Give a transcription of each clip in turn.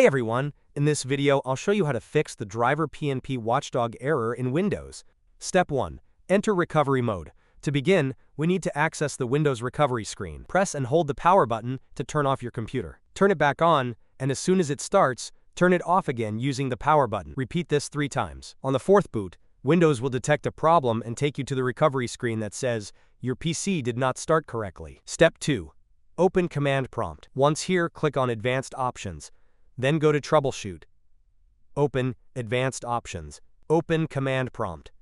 Hey everyone, in this video I'll show you how to fix the Driver PNP Watchdog error in Windows. Step 1. Enter recovery mode. To begin, we need to access the Windows recovery screen. Press and hold the power button to turn off your computer. Turn it back on, and as soon as it starts, turn it off again using the power button. Repeat this 3 times. On the 4th boot, Windows will detect a problem and take you to the recovery screen that says, your PC did not start correctly. Step 2. Open Command Prompt. Once here, click on Advanced Options. Then go to Troubleshoot. Open Advanced Options. Open Command Prompt.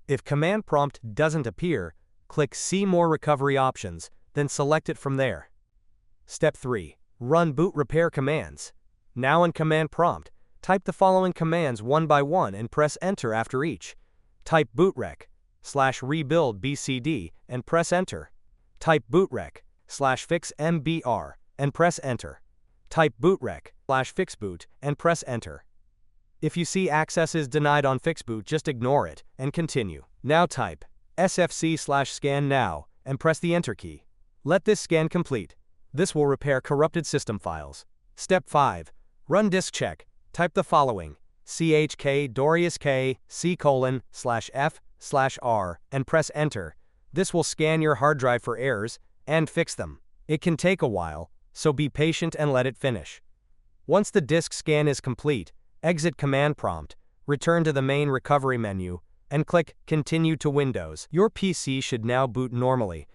If Command Prompt doesn't appear, click See More Recovery Options, then select it from there. Step 3. Run boot repair commands. Now in Command Prompt, type the following commands one by one and press Enter after each. Type bootrec/rebuild bcd and press Enter. Type bootrec/fix mbr and press Enter. Type bootrec/fixboot and press Enter. If you see access is denied on fixboot, just ignore it and continue. Now type sfc/scan now and press the Enter key. Let this scan complete. This will repair corrupted system files. Step 5. Run disk check. Type the following: chkdsk c:/f/r and press Enter. This will scan your hard drive for errors and fix them. It can take a while, so be patient and let it finish. Once the disk scan is complete, exit Command Prompt, return to the main recovery menu, and click Continue to Windows. Your PC should now boot normally,